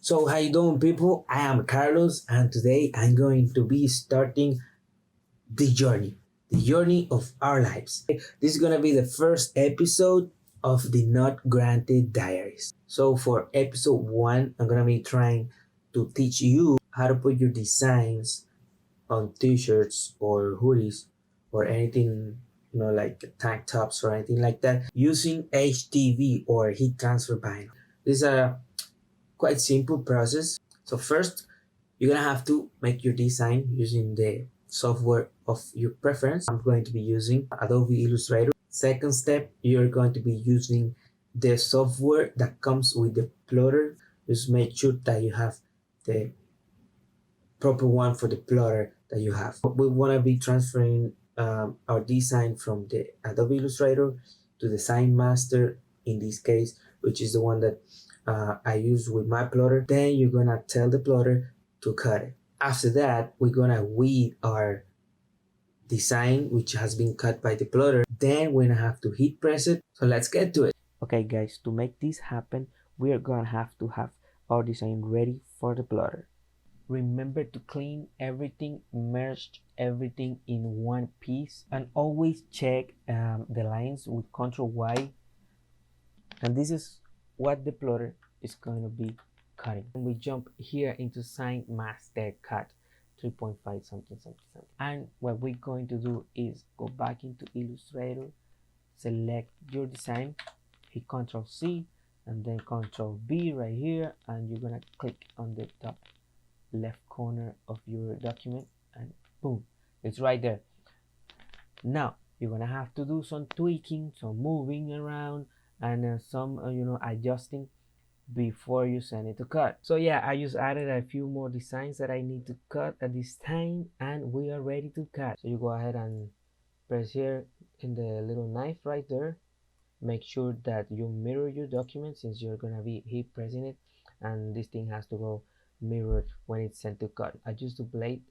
So how you doing, people? I am Carlos, and today I'm going to be starting the journey of our lives. This is gonna be the first episode of the Not Granted Diaries. So for episode one, I'm gonna be trying to teach you how to put your designs on t-shirts or hoodies or anything, like tank tops or anything like that, using HTV or heat transfer vinyl. This is a quite simple process. So first, you're gonna have to make your design using the software of your preference. I'm going to be using Adobe Illustrator. Second step, you're going to be using the software that comes with the plotter. Just make sure that you have the proper one for the plotter that you have. We want to be transferring our design from the Adobe Illustrator to the Sign Master in this case, which is the one that I use with my plotter. Then you're gonna tell the plotter to cut it. After that, we're gonna weed our design, which has been cut by the plotter. Then we're gonna have to heat press it. So let's get to it. Okay, guys, to make this happen, we are gonna have to have our design ready for the plotter. Remember to clean everything, merge everything in one piece, and always check the lines with Ctrl Y. And this is what the plotter is going to be cutting. And we jump here into Sign Master Cut 3.5 something. And what we're going to do is go back into Illustrator, select your design, hit Ctrl C, and then Ctrl V right here, and you're gonna click on the top left corner of your document, and boom, it's right there. Now you're gonna have to do some tweaking, some moving around, and some adjusting before you send it to cut. So yeah, I just added a few more designs that I need to cut at this time, and we are ready to cut. So you go ahead and press here in the little knife right there. Make sure that you mirror your document since you're gonna be heat pressing it, and this thing has to go mirrored when it's sent to cut. Adjust the blade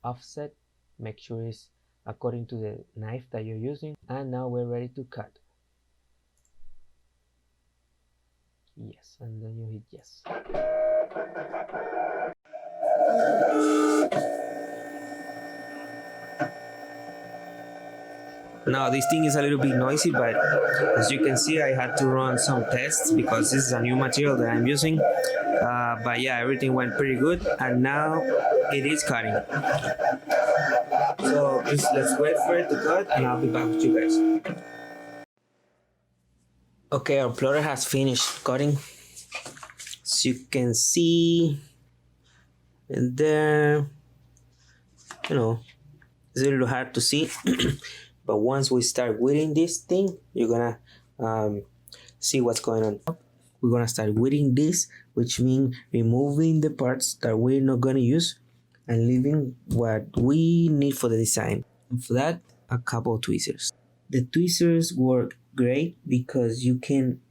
offset, make sure it's according to the knife that you're using, and now we're ready to cut. Yes, and then you hit yes. Now this thing is a little bit noisy, but as you can see, I had to run some tests because this is a new material that I'm using. But yeah, everything went pretty good, and now it is cutting. So just let's wait for it to cut, and I'll be back with you guys. Okay, our plotter has finished cutting. As you can see, and there, it's a little hard to see. But once we start weeding this thing, you're gonna see what's going on. We're gonna start weeding this, which means removing the parts that we're not gonna use and leaving what we need for the design. And for that, a couple of tweezers. The tweezers work great because you can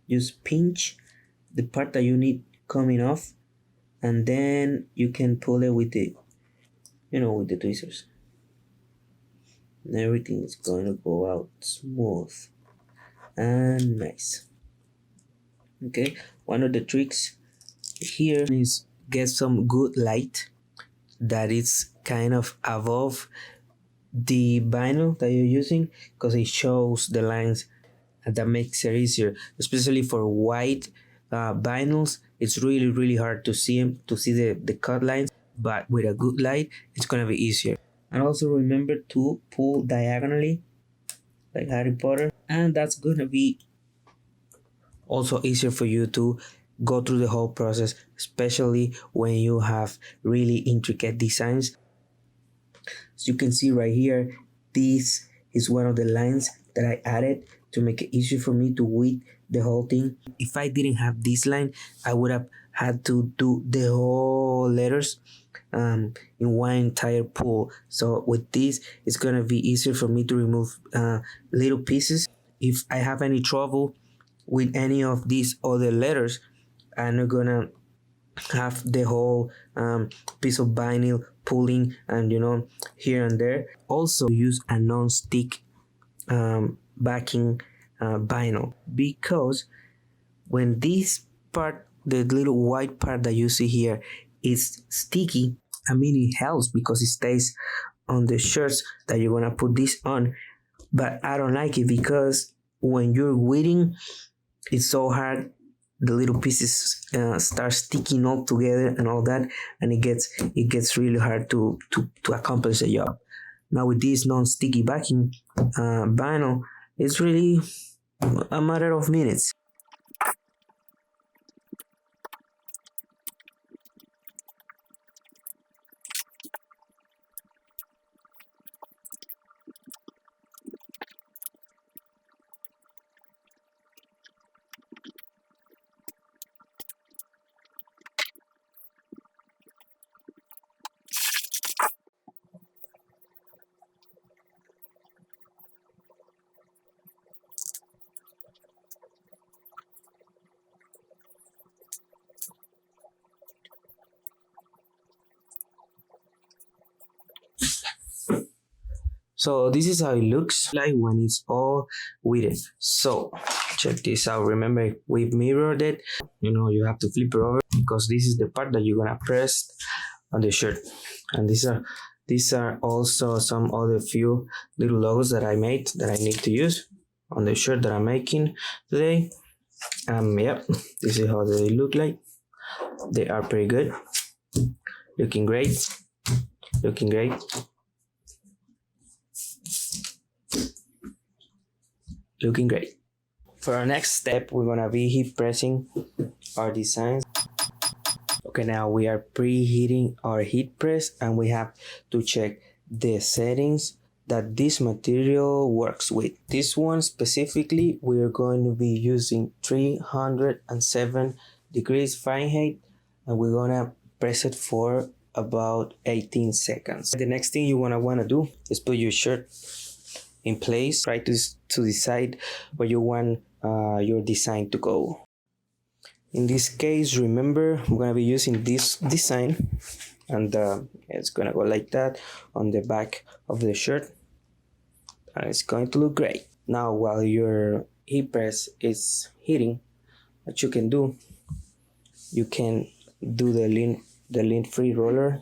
just pinch the part that you need coming off, and then you can pull it with the tweezers. And everything is going to go out smooth and nice. Okay, one of the tricks here is get some good light that is kind of above the vinyl that you're using, because it shows the lines, and that makes it easier, especially for white vinyls. It's really hard to see the cut lines, but with a good light it's gonna be easier. And also remember to pull diagonally like Harry Potter, and that's gonna be also easier for you to go through the whole process, especially when you have really intricate designs. As you can see right here, this is one of the lines that I added to make it easier for me to weed the whole thing. If I didn't have this line, I would have had to do the whole letters in one entire pull. So with this, it's gonna be easier for me to remove little pieces. If I have any trouble with any of these other letters, I'm not gonna have the whole piece of vinyl pulling and here and there. Also use a non-stick backing vinyl, because when this part the little white part that you see here is sticky. I mean, it helps because it stays on the shirts that you're gonna put this on. But I don't like it because when you're weeding, it's so hard. The little pieces start sticking all together and all that, and it gets really hard to accomplish the job. Now with this non-sticky backing vinyl, it's really a matter of minutes. So this is how it looks like when it's all with. So check this out. Remember, we've mirrored it. You have to flip it over because this is the part that you're gonna press on the shirt. And these are also some other few little logos that I made that I need to use on the shirt that I'm making today. Yep, this is how they look like. They are pretty good. Looking great. Looking great. Looking great. For our next step, we're gonna be heat pressing our designs. Okay, now we are preheating our heat press and we have to check the settings that this material works with. This one specifically, we are going to be using 307 degrees Fahrenheit, and we're gonna press it for about 18 seconds. The next thing you wanna do is put your shirt in place. Try to decide where you want your design to go. In this case, remember, we're going to be using this design, and it's going to go like that on the back of the shirt, and it's going to look great. Now, while your heat press is heating, what you can do, you can do the lint free roller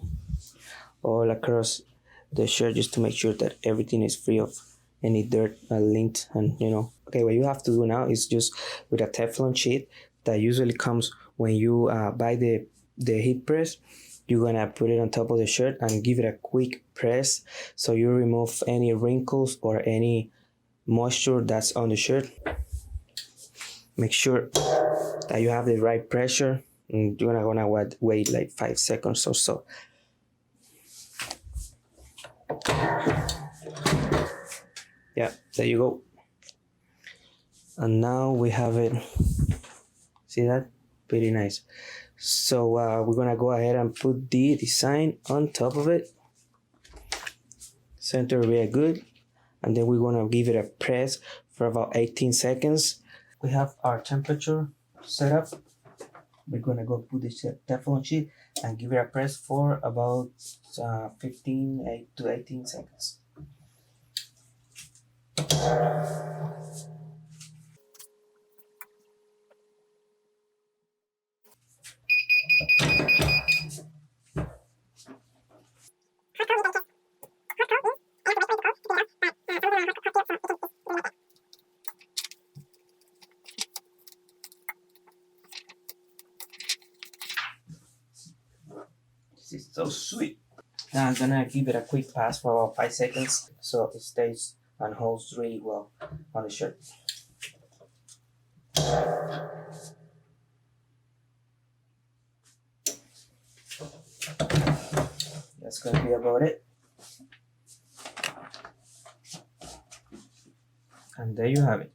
all across the shirt just to make sure that everything is free of any dirt and lint. And okay, what you have to do now is just with a Teflon sheet that usually comes when you buy the heat press, you're gonna put it on top of the shirt and give it a quick press so you remove any wrinkles or any moisture that's on the shirt. Make sure that you have the right pressure, and you're gonna wait like 5 seconds or so. Yeah, there you go. And now we have it. See that? Pretty nice. So we're gonna go ahead and put the design on top of it. Center really good. And then we're gonna give it a press for about 18 seconds. We have our temperature set up. We're gonna go put this Teflon sheet and give it a press for about 15 to 18 seconds. This is so sweet. Now I'm gonna give it a quick pass for about 5 seconds so it stays and holds really well on the shirt. That's gonna be about it. And there you have it.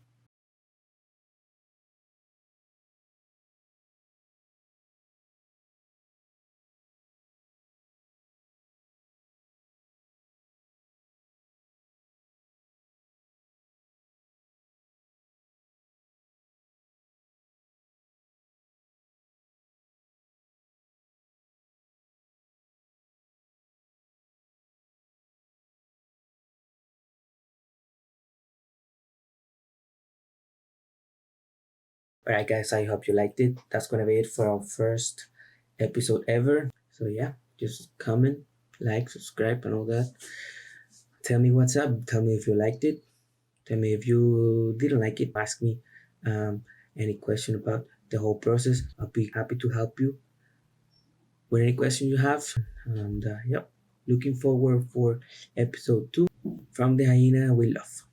Alright, guys, I hope you liked it. That's gonna be it for our first episode ever. So, yeah, just comment, like, subscribe, and all that. Tell me what's up. Tell me if you liked it. Tell me if you didn't like it. Ask me um, any question about the whole process. I'll be happy to help you with any question you have. And yep, looking forward for episode 2 from the hyena we love.